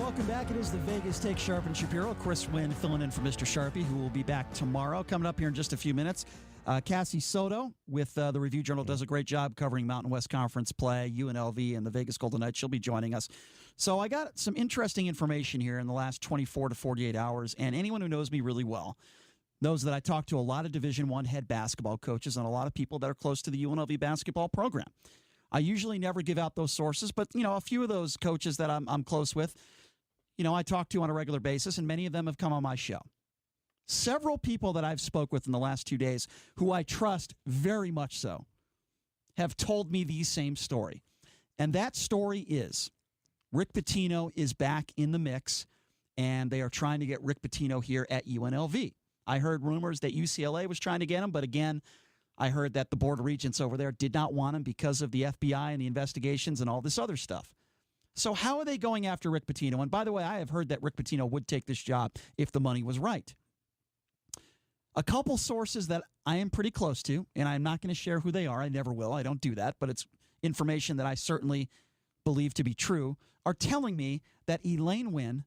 welcome back. It is the Vegas Take Sharp and Shapiro. Chris Wynn filling in for Mr. Sharpie, who will be back tomorrow. Coming up here in just a few minutes, Cassie Soto with the Review Journal does a great job covering Mountain West Conference play, UNLV, and the Vegas Golden Knights. She'll be joining us. So I got some interesting information here in the last 24 to 48 hours, and anyone who knows me really well knows that I talk to a lot of Division I head basketball coaches and a lot of people that are close to the UNLV basketball program. I usually never give out those sources, but, a few of those coaches that I'm close with, I talk to on a regular basis, and many of them have come on my show. Several people that I've spoke with in the last 2 days, who I trust very much so, have told me the same story. And that story is Rick Pitino is back in the mix, and they are trying to get Rick Pitino here at UNLV. I heard rumors that UCLA was trying to get him, but again, I heard that the Board of Regents over there did not want him because of the FBI and the investigations and all this other stuff. So how are they going after Rick Pitino? And by the way, I have heard that Rick Pitino would take this job if the money was right. A couple sources that I am pretty close to, and I'm not going to share who they are. I never will. I don't do that, but it's information that I certainly believe to be true, are telling me that Elaine Wynn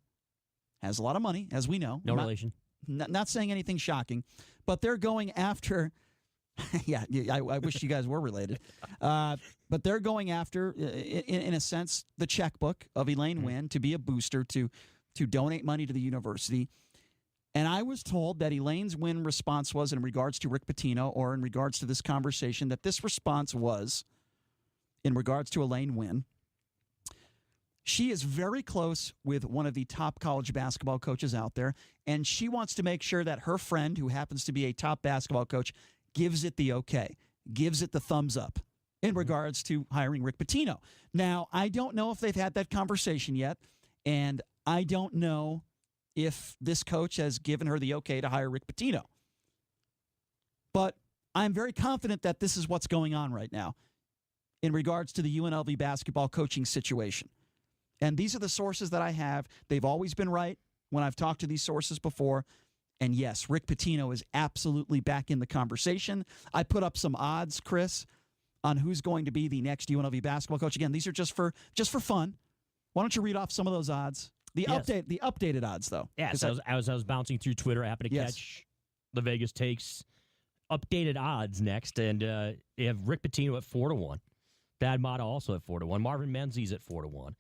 has a lot of money, as we know. No relation. Not saying anything shocking, but they're going after... yeah, I wish you guys were related. But they're going after, in a sense, the checkbook of Elaine Wynn to be a booster, to donate money to the university. And I was told that Elaine's Wynn response was, in regards to Rick Pitino, or in regards to this conversation, that this response was, in regards to Elaine Wynn, she is very close with one of the top college basketball coaches out there, and she wants to make sure that her friend, who happens to be a top basketball coach, gives it the okay, gives it the thumbs up in regards to hiring Rick Pitino. Now, I don't know if they've had that conversation yet, and I don't know if this coach has given her the okay to hire Rick Pitino. But I'm very confident that this is what's going on right now in regards to the UNLV basketball coaching situation. And these are the sources that I have. They've always been right when I've talked to these sources before. And yes, Rick Pitino is absolutely back in the conversation. I put up some odds, Chris, on who's going to be the next UNLV basketball coach. Again, these are just for fun. Why don't you read off some of those odds? The updated odds, though. Yeah, so I was bouncing through Twitter, I happened to catch the Vegas Takes updated odds next, and you have Rick Pitino at 4-1. Thad Matta also at 4-1. Marvin Menzies at 4-1.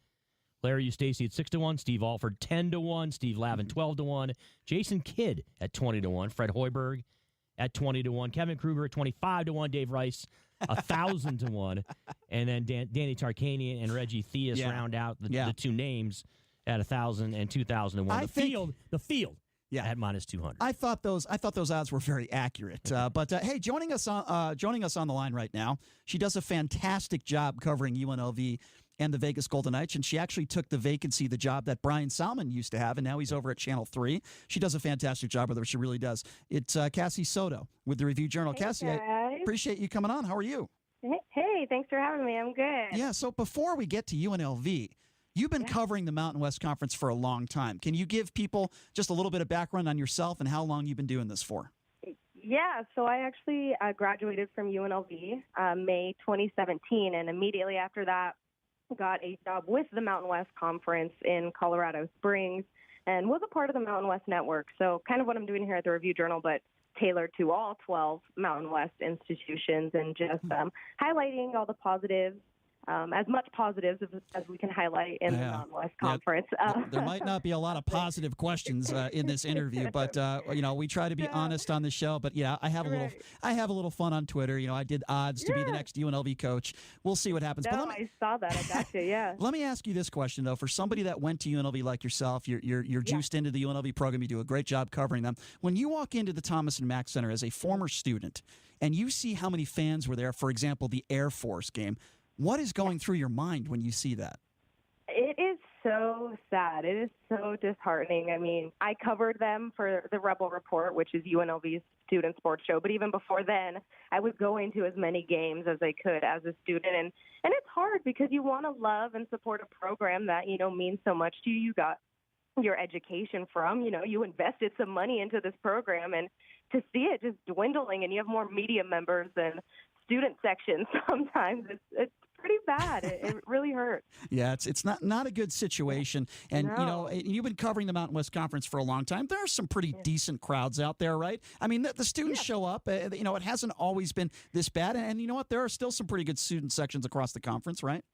Larry Eustace at 6-1, Steve Alford 10-1, Steve Lavin 12-1, Jason Kidd at 20-1, Fred Hoiberg at 20-1, Kevin Kruger at 25-1, Dave Rice 1,000-1, and then Danny Tarkanian and Reggie Theus round out the two names at 1,000 and 2,000-1. The field. Yeah, at -200. I thought those odds were very accurate. But hey, joining us on the line right now, she does a fantastic job covering UNLV and the Vegas Golden Knights, and she actually took the job that Brian Salmon used to have, and now he's over at Channel 3. She does a fantastic job with her. She really does. It's Cassie Soto with the Review Journal. Hey, Cassie, guys. I appreciate you coming on. How are you? Hey, thanks for having me. I'm good. Yeah, so before we get to UNLV, you've been covering the Mountain West Conference for a long time. Can you give people just a little bit of background on yourself and how long you've been doing this for? Yeah, so I actually graduated from UNLV May 2017, and immediately after that, got a job with the Mountain West Conference in Colorado Springs and was a part of the Mountain West Network. So kind of what I'm doing here at the Review Journal, but tailored to all 12 Mountain West institutions, and just highlighting all the positives, as much positives as we can highlight in the Mountain West Conference. There might not be a lot of positive questions in this interview, but we try to be honest on the show. But I have a little fun on Twitter. I did odds to be the next UNLV coach. We'll see what happens. No, I saw that. I got you. Yeah. Let me ask you this question though: for somebody that went to UNLV like yourself, you're juiced into the UNLV program. You do a great job covering them. When you walk into the Thomas and Mack Center as a former student, and you see how many fans were there, for example, the Air Force game. What is going through your mind when you see that? It is so sad. It is so disheartening. I mean, I covered them for the Rebel Report, which is UNLV's student sports show. But even before then, I was going to as many games as I could as a student. And it's hard because you want to love and support a program that, means so much to you. You got your education from, you invested some money into this program, and to see it just dwindling, and you have more media members than student sections sometimes, it's pretty bad. It really hurt. Yeah, it's not a good situation. And, you've been covering the Mountain West Conference for a long time. There are some pretty decent crowds out there, right? I mean, the students show up. It hasn't always been this bad. And you know what? There are still some pretty good student sections across the conference, right?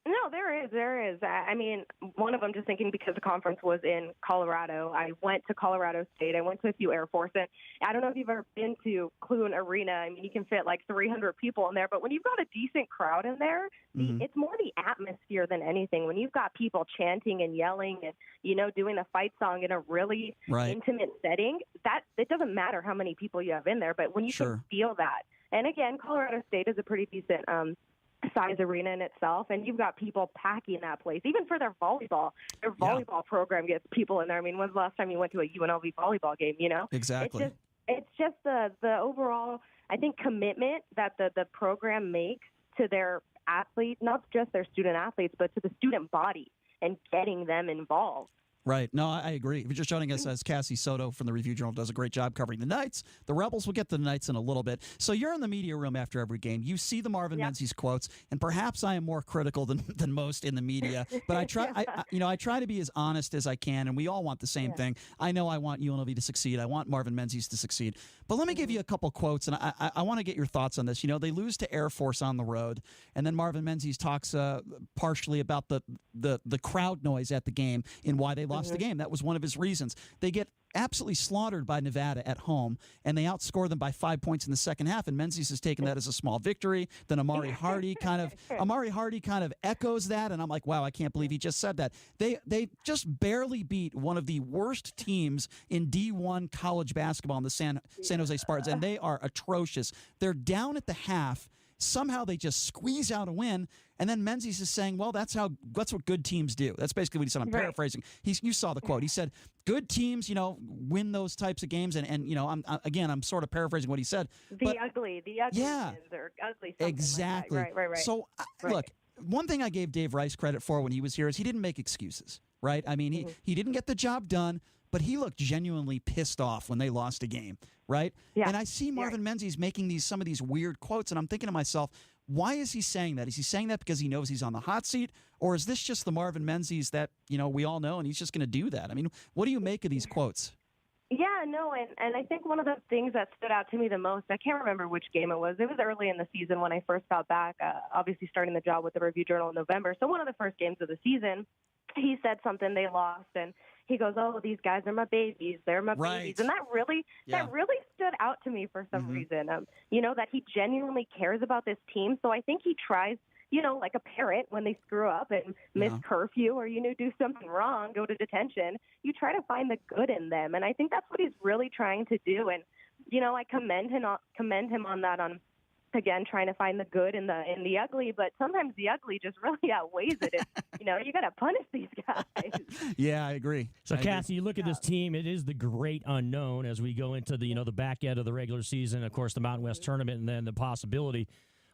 No, there is. I mean, one of them, just thinking because the conference was in Colorado, I went to Colorado State. I went to a few Air Force. And I don't know if you've ever been to Clune Arena. I mean, you can fit like 300 people in there. But when you've got a decent crowd in there, it's more the atmosphere than anything. When you've got people chanting and yelling and, doing the fight song in a really intimate setting, it doesn't matter how many people you have in there. But when you can feel that. And again, Colorado State is a pretty decent size arena in itself, and you've got people packing that place, even for their volleyball. Their volleyball program gets people in there. I mean, when's the last time you went to a UNLV volleyball game, Exactly. It's just the overall, I think, commitment that the program makes to their athletes, not just their student athletes, but to the student body and getting them involved. Right. No, I agree. If you're just joining us, as Cassie Soto from the Review Journal does a great job covering the Knights, the Rebels. We'll get to the Knights in a little bit. So you're in the media room after every game. You see the Marvin Menzies quotes, and perhaps I am more critical than most in the media. But I try, I try to be as honest as I can, and we all want the same thing. I know I want UNLV to succeed. I want Marvin Menzies to succeed. But let me give you a couple quotes, and I want to get your thoughts on this. They lose to Air Force on the road, and then Marvin Menzies talks partially about the crowd noise at the game and why they lost the game. That was one of his reasons. They get absolutely slaughtered by Nevada at home, and they outscore them by 5 points in the second half. And Menzies has taken that as a small victory. Then Amari Hardy kind of echoes that, and I'm like, wow, I can't believe he just said that. They just barely beat one of the worst teams in D1 college basketball in the San Jose Spartans, and they are atrocious. They're down at the half. Somehow they just squeeze out a win, and then Menzies is saying, well, that's what good teams do. That's basically what he said. I'm paraphrasing. You saw the quote. He said, good teams, win those types of games, and I'm sort of paraphrasing what he said. The ugly wins or ugly something exactly. Like that. Right. So, look, one thing I gave Dave Rice credit for when he was here is he didn't make excuses, right? I mean, he didn't get the job done, but he looked genuinely pissed off when they lost a game, right? Yeah. And I see Marvin Menzies making some of these weird quotes, and I'm thinking to myself, why is he saying that? Is he saying that because he knows he's on the hot seat, or is this just the Marvin Menzies that we all know, and he's just going to do that? I mean, what do you make of these quotes? Yeah, no, and I think one of the things that stood out to me the most, I can't remember which game it was. It was early in the season when I first got back, obviously starting the job with the Review Journal in November. So one of the first games of the season, he said something, they lost, and he goes, oh, these guys are my babies. They're my babies. And that really stood out to me for some reason, that he genuinely cares about this team. So I think he tries, like a parent when they screw up and miss curfew or, do something wrong, go to detention, you try to find the good in them. And I think that's what he's really trying to do. And, I commend him on that, on, again, trying to find the good in the ugly, but sometimes the ugly just really outweighs it. You got to punish these guys. Yeah, I agree. So, Cassie, you look at this team, it is the great unknown as we go into the back end of the regular season, of course, the Mountain West tournament, and then the possibility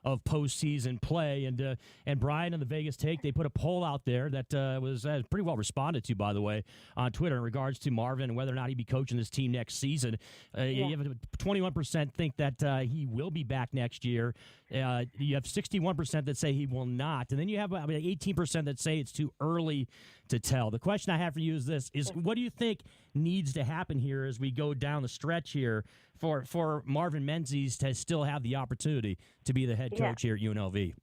of postseason play. And Brian and the Vegas Take, they put a poll out there that was pretty well responded to, by the way, on Twitter in regards to Marvin and whether or not he'd be coaching this team next season. You have 21% think that he will be back next year. You have 61% that say he will not. And then you have 18% that say it's too early to tell. The question I have for you is this, what do you think needs to happen here as we go down the stretch here for Marvin Menzies to still have the opportunity to be the head coach here at UNLV?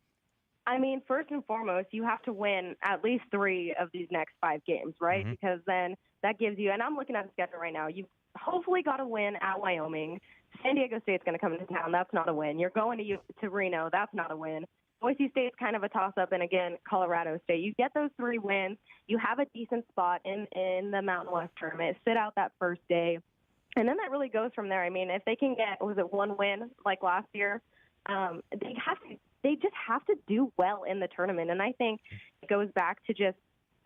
I mean, first and foremost, you have to win at least 3 of these next 5 games, right? Mm-hmm. Because then that gives you, and I'm looking at the schedule right now, you've hopefully got to win at Wyoming. San Diego State's going to come into town. That's not a win. You're going to Reno. That's not a win. Boise State's kind of a toss-up, and again, Colorado State. You get those 3 wins. You have a decent spot in the Mountain West tournament. Sit out that first day. And then that really goes from there. I mean, if they can get, 1 win like last year, they just have to do well in the tournament. And I think it goes back to just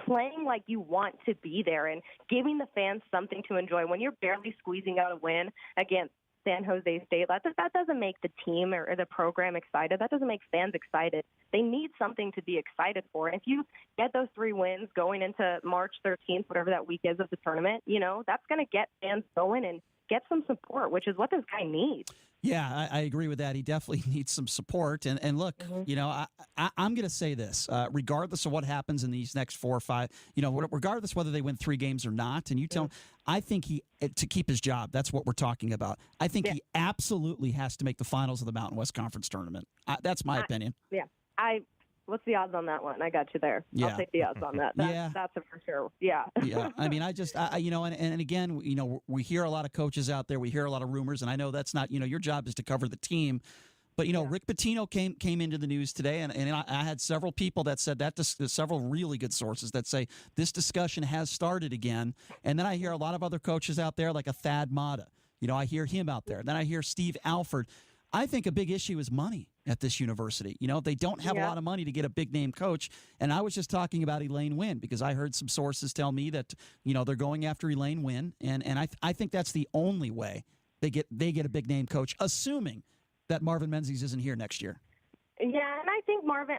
playing like you want to be there and giving the fans something to enjoy. When you're barely squeezing out a win against San Jose State, that doesn't make the team or the program excited. That doesn't make fans excited. They need something to be excited for. And if you get those 3 wins going into March 13th, whatever that week is of the tournament, that's going to get fans going and get some support, which is what this guy needs. Yeah, I agree with that. He definitely needs some support. And look, I'm going to say this, regardless of what happens in these next 4 or 5, regardless whether they win 3 games or not, and you tell him, I think to keep his job, that's what we're talking about. I think he absolutely has to make the finals of the Mountain West Conference tournament. That's my opinion. Yeah. What's the odds on that one? I got you there. Yeah. I'll take the odds on that. That's a for sure. Yeah. Yeah. I mean, and again, we hear a lot of coaches out there. We hear a lot of rumors, and I know that's not, your job is to cover the team. But, Rick Pitino came into the news today, and I had several people that said that, several really good sources that say this discussion has started again. And then I hear a lot of other coaches out there, like a Thad Matta. I hear him out there. Then I hear Steve Alford. I think a big issue is money at this university. They don't have a lot of money to get a big-name coach. And I was just talking about Elaine Wynn because I heard some sources tell me that, they're going after Elaine Wynn. And I think that's the only way they get a big-name coach, assuming that Marvin Menzies isn't here next year. Yeah, and I think Marvin,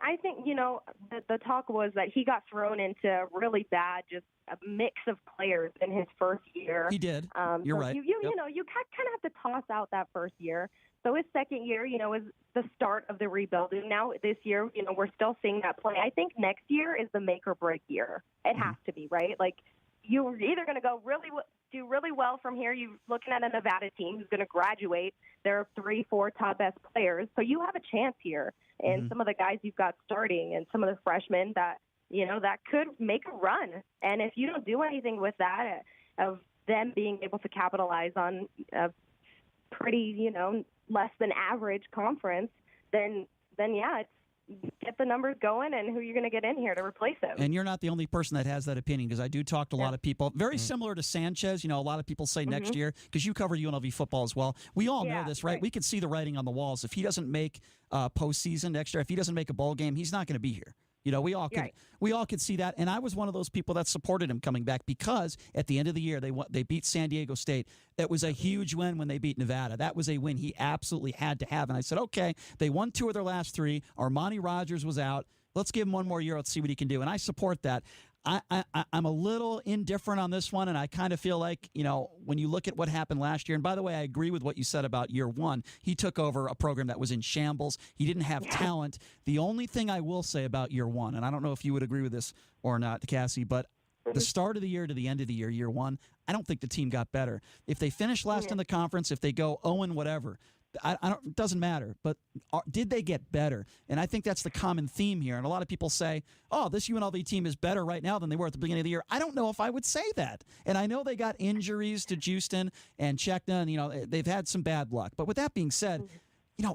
the talk was that he got thrown into really bad, just a mix of players in his first year. He did. You're right. You kind of have to toss out that first year. So his second year, is the start of the rebuilding. Now this year, we're still seeing that play. I think next year is the make or break year. It has to be, right? Like you're either going to do really well from here. You're looking at a Nevada team who's going to graduate. There are 3-4 top best players. So you have a chance here. And some of the guys you've got starting and some of the freshmen that, that could make a run. And if you don't do anything with that, of them being able to capitalize on a pretty, less than average conference, then it's get the numbers going and who you're going to get in here to replace him. And you're not the only person that has that opinion because I do talk to a lot of people. Very similar to Sanchez. A lot of people say next year, because you cover UNLV football as well. We all know this, right? We can see the writing on the walls. If he doesn't make postseason next year, if he doesn't make a bowl game, he's not going to be here. We all could see that, and I was one of those people that supported him coming back because at the end of the year they beat San Diego State. That was a huge win when they beat Nevada. That was a win he absolutely had to have, and I said, okay, they won 2 of their last 3. Armani Rogers was out. Let's give him one more year. Let's see what he can do, and I support that. I'm a little indifferent on this one, and I kind of feel like, when you look at what happened last year, and by the way, I agree with what you said about year one. He took over a program that was in shambles. He didn't have talent. The only thing I will say about year one, and I don't know if you would agree with this or not, Cassie, but the start of the year to the end of the year one, I don't think the team got better. If they finish last in the conference, if they go 0 whatever, it doesn't matter, but did they get better? And I think that's the common theme here. And a lot of people say, oh, this UNLV team is better right now than they were at the beginning of the year. I don't know if I would say that. And I know they got injuries to Houston and Chekna, and, they've had some bad luck. But with that being said,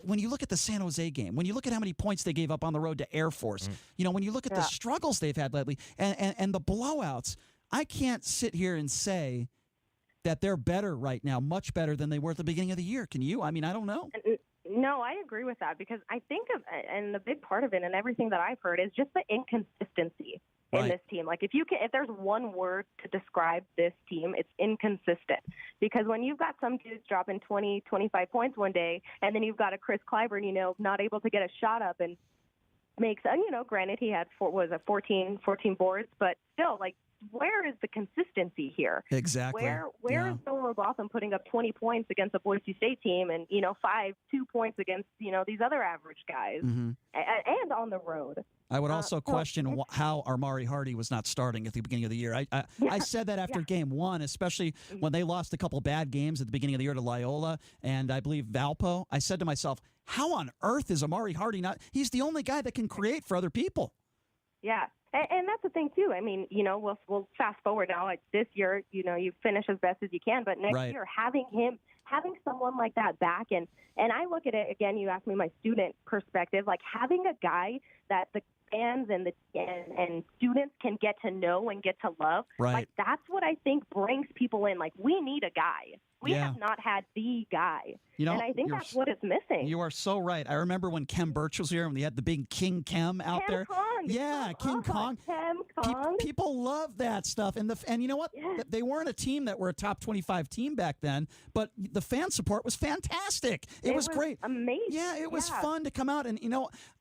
when you look at the San Jose game, when you look at how many points they gave up on the road to Air Force, when you look at the struggles they've had lately and the blowouts, I can't sit here and say that they're better right now, much better than they were at the beginning of the year. Can you? I mean, I don't know. No, I agree with that because I think and the big part of it and everything that I've heard is just the inconsistency in this team. Like if there's one word to describe this team, it's inconsistent. Because when you've got some dudes dropping 20, 25 points one day, and then you've got a Chris Clyburn, not able to get a shot up and makes, granted he had 14 boards, but still, like, where is the consistency here? Exactly. Where is Bill Robotham putting up 20 points against a Boise State team and, 2 points against, these other average guys and on the road? I would also question how Armari Hardy was not starting at the beginning of the year. I said that after game one, especially when they lost a couple bad games at the beginning of the year to Loyola and I believe Valpo. I said to myself, how on earth is Armari Hardy not? He's the only guy that can create for other people. Yeah. And that's the thing, too. I mean, we'll fast forward now. Like this year, you finish as best as you can. But next year, having someone like that back. And I look at it, again, you asked me my student perspective, like having a guy that the fans and students can get to know and get to love. Right. Like that's what I think brings people in. Like we need a guy. We have not had the guy. And I think that's what is missing. You are so right. I remember when Kem Birch was here and we had the big King Kem out there. Yeah, King Kong. People love that stuff, and you know what? Yeah. They weren't a team that were a top 25 team back then, but the fan support was fantastic. It was great, amazing. Yeah, it was fun to come out, and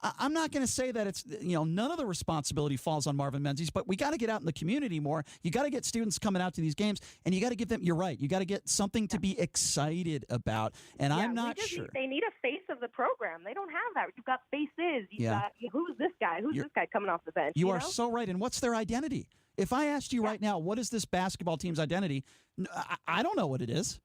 I'm not going to say that it's none of the responsibility falls on Marvin Menzies, but we got to get out in the community more. You got to get students coming out to these games, and you got to give them. You're right. You got to get something to be excited about, and I'm not sure. They need a face of the program. They don't have that. You've got faces. You've got who's this guy? Who's this guy coming off the bench? You are so right. And what's their identity? If I asked you right now, what is this basketball team's identity? I don't know what it is.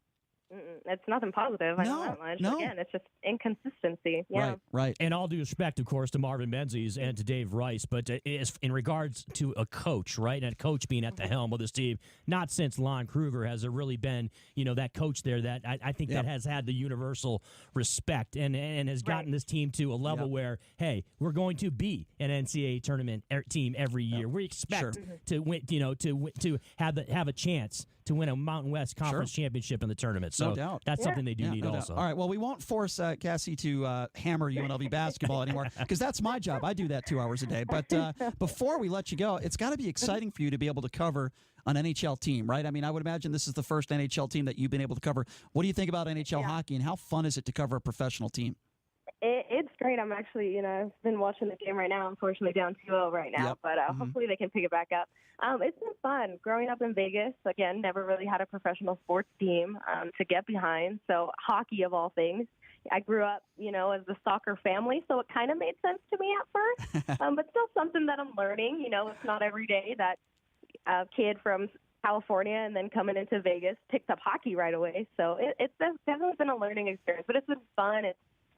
It's nothing positive. I know that much. No. Again, it's just inconsistency. Yeah. Right. And all due respect, of course, to Marvin Menzies and to Dave Rice, but in regards to a coach, right, and a coach being at the helm of this team, not since Lon Kruger has there really been, that coach there that I think that has had the universal respect and has gotten this team to a level where, hey, we're going to be an NCAA tournament team every year. We expect to win, to have a chance to win a Mountain West Conference championship in the tournament. So no doubt. That's something they do need also. All right, well, we won't force Cassie to hammer UNLV basketball anymore because that's my job. I do that 2 hours a day. But before we let you go, it's got to be exciting for you to be able to cover an NHL team, right? I mean, I would imagine this is the first NHL team that you've been able to cover. What do you think about NHL hockey, and how fun is it to cover a professional team? It's great. I'm actually, I've been watching the game right now. Unfortunately, down 2-0 right now, but hopefully they can pick it back up. It's been fun. Growing up in Vegas, again, never really had a professional sports team to get behind. So hockey, of all things. I grew up, as a soccer family, so it kind of made sense to me at first, but still something that I'm learning. It's not every day that a kid from California and then coming into Vegas picked up hockey right away. So it's definitely been a learning experience, but it's been fun.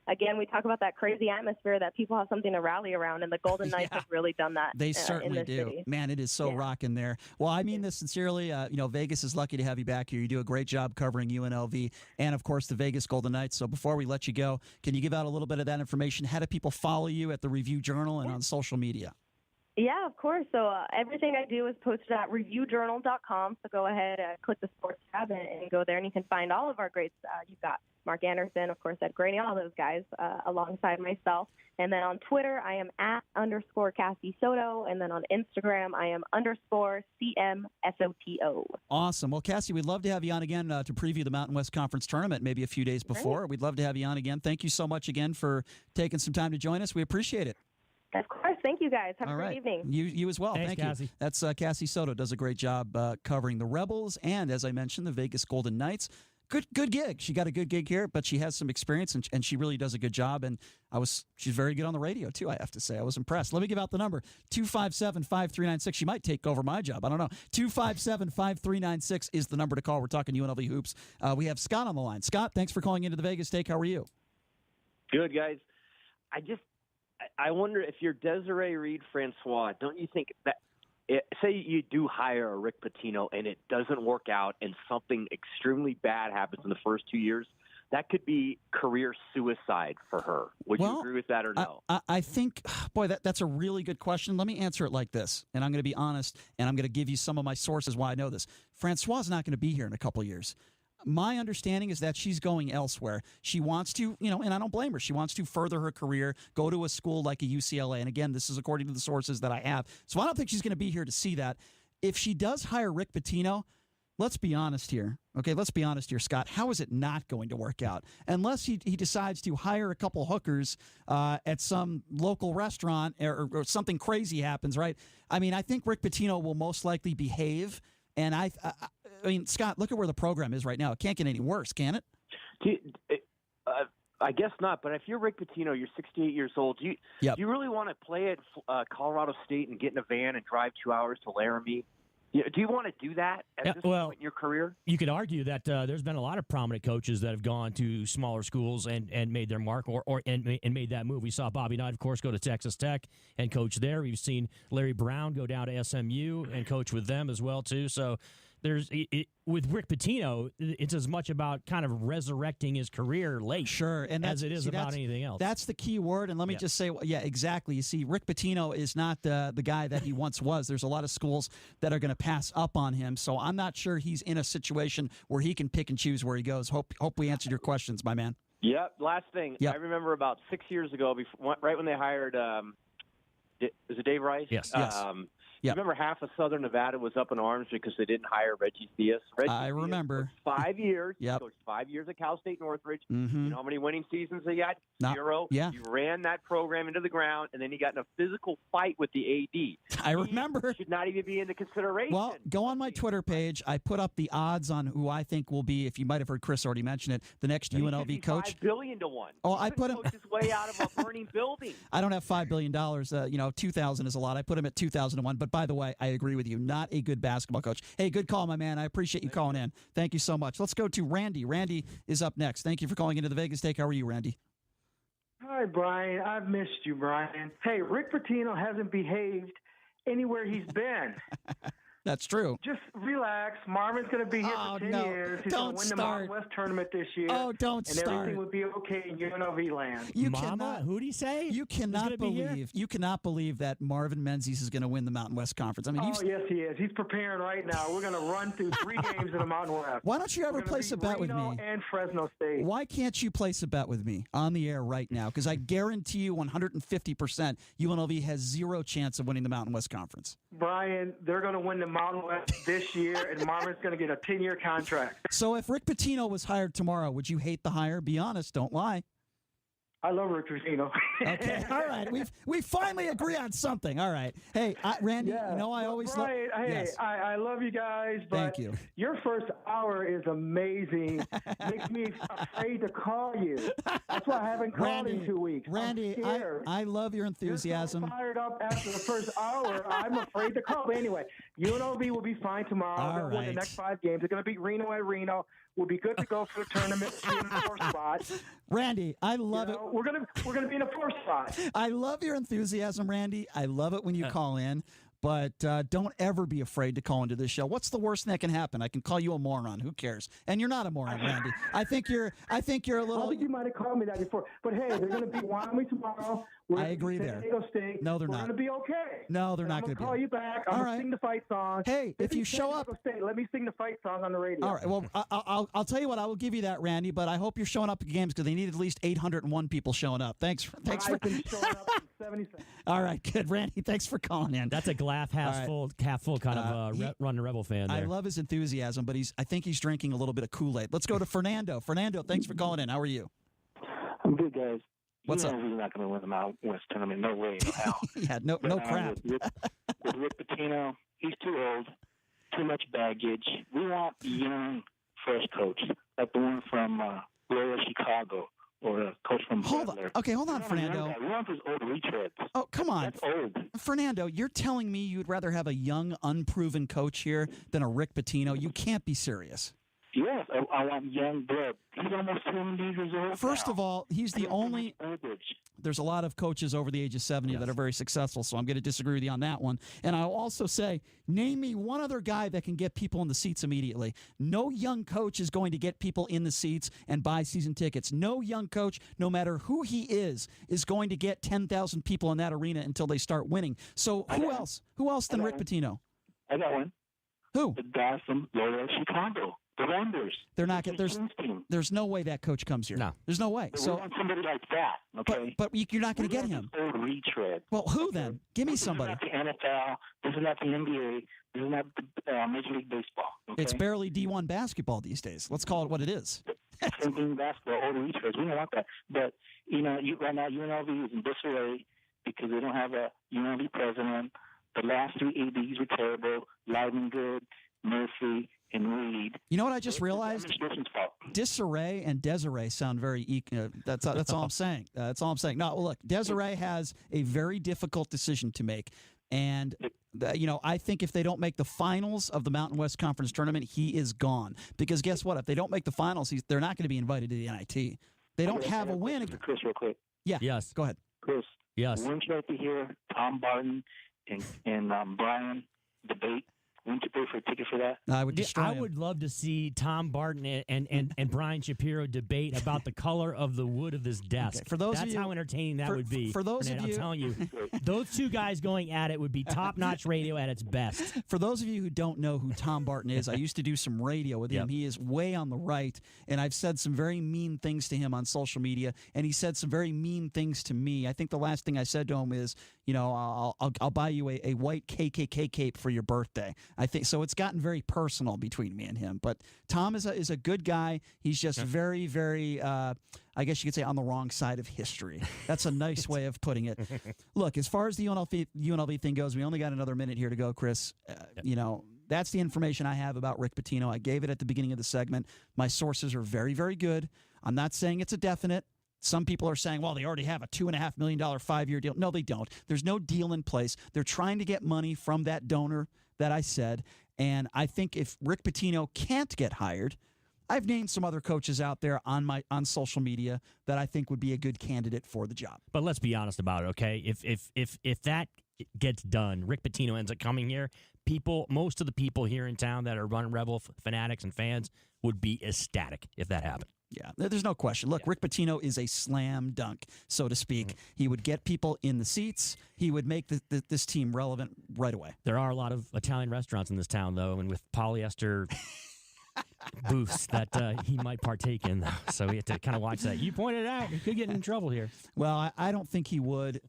Again, we talk about that crazy atmosphere that people have something to rally around, and the Golden Knights have really done that. They certainly do. City. Man, it is so rocking there. Well, I mean this sincerely. Vegas is lucky to have you back here. You do a great job covering UNLV and, of course, the Vegas Golden Knights. So before we let you go, can you give out a little bit of that information? How do people follow you at the Review Journal and on social media? Yeah, of course. So everything I do is posted at reviewjournal.com. So go ahead, click the sports tab and go there, and you can find all of our greats. You've got Mark Anderson, of course, Ed Graney, all those guys alongside myself. And then on Twitter, I am @_Cassie Soto. And then on Instagram, I am _CMSOTO. Awesome. Well, Cassie, we'd love to have you on again to preview the Mountain West Conference Tournament maybe a few days before. Great. We'd love to have you on again. Thank you so much again for taking some time to join us. We appreciate it. Of course. Thank you, guys. Have a great evening. You as well. Thanks, Thank Cassie. you. That's Cassie Soto. Does a great job covering the Rebels and, as I mentioned, the Vegas Golden Knights. Good gig. She got a good gig here, but she has some experience, and she really does a good job. And she's very good on the radio, too, I have to say. I was impressed. Let me give out the number, 257-5396. She might take over my job. I don't know. 257-5396 is the number to call. We're talking UNLV hoops. We have Scott on the line. Scott, thanks for calling into the Vegas Take. How are you? Good, guys. I wonder if you're Desiree Reed-Francois, don't you think that say you do hire a Rick Pitino and it doesn't work out and something extremely bad happens in the first 2 years, that could be career suicide for her. Would you agree with that or no? I think, boy, that's a really good question. Let me answer it like this, and I'm going to be honest, and I'm going to give you some of my sources why I know this. Francois is not going to be here in a couple of years. My understanding is that she's going elsewhere. She wants to, and I don't blame her. She wants to further her career, go to a school like a UCLA. And again, this is according to the sources that I have. So I don't think she's going to be here to see that. If she does hire Rick Pitino, let's be honest here. Okay, let's be honest here, Scott. How is it not going to work out? Unless he decides to hire a couple hookers at some local restaurant or something crazy happens, right? I mean, I think Rick Pitino will most likely behave. And I mean, Scott, look at where the program is right now. It can't get any worse, can it? I guess not. But if you're Rick Pitino, you're 68 years old. Do you really want to play at Colorado State and get in a van and drive 2 hours to Laramie? Do you want to do that at this point in your career? You could argue that there's been a lot of prominent coaches that have gone to smaller schools and made their mark and made that move. We saw Bobby Knight, of course, go to Texas Tech and coach there. We've seen Larry Brown go down to SMU and coach with them as well, too. So with Rick Pitino, it's as much about kind of resurrecting his career late as it is about anything else. That's the key word, and let me just say, exactly. You see, Rick Pitino is not the guy that he once was. There's a lot of schools that are going to pass up on him, so I'm not sure he's in a situation where he can pick and choose where he goes. Hope we answered your questions, my man. Yep. Last thing. Yep. I remember about 6 years ago, right when they hired is it Dave Rice? Yes. Yep. Remember half of Southern Nevada was up in arms because they didn't hire Reggie Theus. I remember. 5 years. Yep. He coached 5 years at Cal State Northridge. Mm-hmm. You know how many winning seasons he had? Not, 0. Yeah. He ran that program into the ground, and then he got in a physical fight with the AD. I remember. He should not even be into consideration. Well, go on my Twitter page. I put up the odds on who I think will be, if you might have heard Chris already mention it, the next UNLV coach. $5 billion to 1. Oh, I put him his way out of a burning building. I don't have $5 billion. 2,000 is a lot. I put him at 2,001. But by the way, I agree with you. Not a good basketball coach. Hey, good call, my man. I appreciate you calling in. Thank you so much. Let's go to Randy. Randy is up next. Thank you for calling into the Vegas Take. How are you, Randy? Hi, Brian. I've missed you, Brian. Hey, Rick Pitino hasn't behaved anywhere he's been. That's true. Just relax. Marvin's going to be here for 10 years. He's going to win the Mountain West tournament this year. Oh, don't and start. everything would be okay in UNLV land. You Mama? cannot. Who'd he say? You cannot believe. You cannot believe that Marvin Menzies is going to win the Mountain West Conference. I mean, yes, he is. He's preparing right now. We're going to run through 3 games in the Mountain West. Why don't you ever place a bet with me? And Fresno State. Why can't you place a bet with me on the air right now? Because I guarantee you 150% UNLV has 0 chance of winning the Mountain West Conference. Brian, they're going to win the Mountain West this year, and Marvin's going to get a 10-year contract. So if Rick Pitino was hired tomorrow, would you hate the hire? Be honest. Don't lie. I love Rick Pitino. Okay, all right. We finally agree on something. All right. Hey, Randy, I always love. Hey, I love you guys, but Thank you. Your first hour is amazing. Makes me afraid to call you. That's why I haven't called in 2 weeks. Randy, I love your enthusiasm. You're so fired up after the first hour. I'm afraid to call. But anyway, UNLV will be fine tomorrow. All They'll win the next 5 games. They're going to beat Reno at Reno. We'll be good to go for the tournament. Be in the 4th spot. Randy, I love it. We're gonna be in the 4th spot. I love your enthusiasm, Randy. I love it when you call in. But don't ever be afraid to call into this show. What's the worst that can happen? I can call you a moron. Who cares? And you're not a moron, Randy. I think you're a little. I think you might have called me that before. But hey, they're going to beat Wyoming tomorrow. I agree there. State. No, they're not. We're going to be okay. No, they're not going to be. I'll call you back. I'm going to sing the fight song. Hey, if you show up, State, let me sing the fight song on the radio. All right. Well, I'll tell you what. I will give you that, Randy. But I hope you're showing up at games because they need at least 801 people showing up. Thanks for. I've been showing up in 70 seconds. All right, good, Randy. Thanks for calling in. That's a glass half full kind of Run the Rebel fan there. I love his enthusiasm, but I think he's drinking a little bit of Kool-Aid. Let's go to Fernando. Fernando, thanks for calling in. How are you? I'm good, guys. What's up? We're not going to win the Mountain West tournament. No way, no how. Yeah, no crap. With Rick Pitino, he's too old, too much baggage. We want a young, fresh coach, like the one from Loyola Chicago or a coach from Butler. Hold on, Fernando. We want those old retreads. Oh, come on. That's old. Fernando, you're telling me you'd rather have a young, unproven coach here than a Rick Pitino? You can't be serious. Yes, I want young blood. He's almost 70 years old. First now. of all, he's the only. There's a lot of coaches over the age of 70 that are very successful, so I'm going to disagree with you on that one. And I'll also say, name me one other guy that can get people in the seats immediately. No young coach is going to get people in the seats and buy season tickets. No young coach, no matter who he is going to get 10,000 people in that arena until they start winning. So who else? Who else than Rick Pitino? I got one. Who? The guy from Loyola Chicago. The Wonders. They're not. There's no way that coach comes here. No, there's no way. So we want somebody like that. Okay, but you're not going to get him. Old retread. Well, who then? Give me somebody. This is not the NFL. This is not the NBA. This is not Major League Baseball. Okay? It's barely D1 basketball these days. Let's call it what it is. Same thing in basketball. Old retreads. We don't want that. But right now UNLV is in disarray because they don't have a UNLV president. The last 3 ADs were terrible. Livengood, Murphy, and Reed. You know what I just realized? Disarray and Desiree sound very that's all I'm saying. That's all I'm saying. No, look, Desiree has a very difficult decision to make. And, I think if they don't make the finals of the Mountain West Conference tournament, he is gone. Because guess what? If they don't make the finals, they're not going to be invited to the NIT. They don't have a win. Chris, real quick. Yeah. Yes. Go ahead. Chris. Yes. Wouldn't you like to hear Tom Barton and Brian debate Wouldn't you pay for a ticket for that? I would destroy him. would love to see Tom Barton and Brian Shapiro debate about the color of the wood of this desk. Okay, for those That's of you, how entertaining that would be. For those Fernando, of you, I'm telling you, those two guys going at it would be top-notch radio at its best. For those of you who don't know who Tom Barton is, I used to do some radio with him. He is way on the right, and I've said some very mean things to him on social media, and he said some very mean things to me. I think the last thing I said to him is, I'll buy you a white KKK cape for your birthday. I think so. It's gotten very personal between me and him. But Tom is a good guy. He's just very, very, I guess you could say, on the wrong side of history. That's a nice way of putting it. Look, as far as the UNLV thing goes, we only got another minute here to go, Chris. That's the information I have about Rick Pitino. I gave it at the beginning of the segment. My sources are very, very good. I'm not saying it's a definite. Some people are saying, well, they already have a $2.5 million 5-year deal. No, they don't. There's no deal in place. They're trying to get money from that donor that I said. And I think if Rick Pitino can't get hired, I've named some other coaches out there on social media that I think would be a good candidate for the job. But let's be honest about it, okay? If that gets done, Rick Pitino ends up coming here, most of the people here in town that are running Rebel fanatics and fans would be ecstatic if that happened. Yeah, there's no question. Look, Rick Pitino is a slam dunk, so to speak. Mm-hmm. He would get people in the seats. He would make this team relevant right away. There are a lot of Italian restaurants in this town, though, and with polyester booths that he might partake in, though. So we have to kind of watch that. You pointed it out. He could get in trouble here. Well, I don't think he would.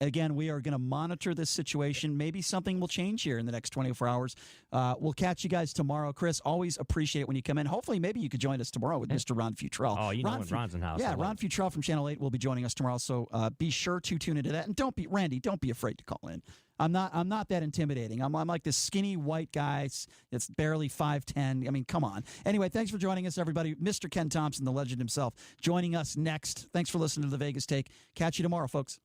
Again, we are going to monitor this situation. Maybe something will change here in the next 24 hours. We'll catch you guys tomorrow. Chris, always appreciate it when you come in. Hopefully, maybe you could join us tomorrow with Mr. Ron Futrell. Oh, when Ron's in house. Yeah, Ron Futrell from Channel 8 will be joining us tomorrow. So be sure to tune into that. And don't be afraid to call in. I'm not that intimidating. I'm like this skinny white guy. It's barely 5'10". I mean, come on. Anyway, thanks for joining us, everybody. Mr. Ken Thompson, the legend himself, joining us next. Thanks for listening to the Vegas Take. Catch you tomorrow, folks.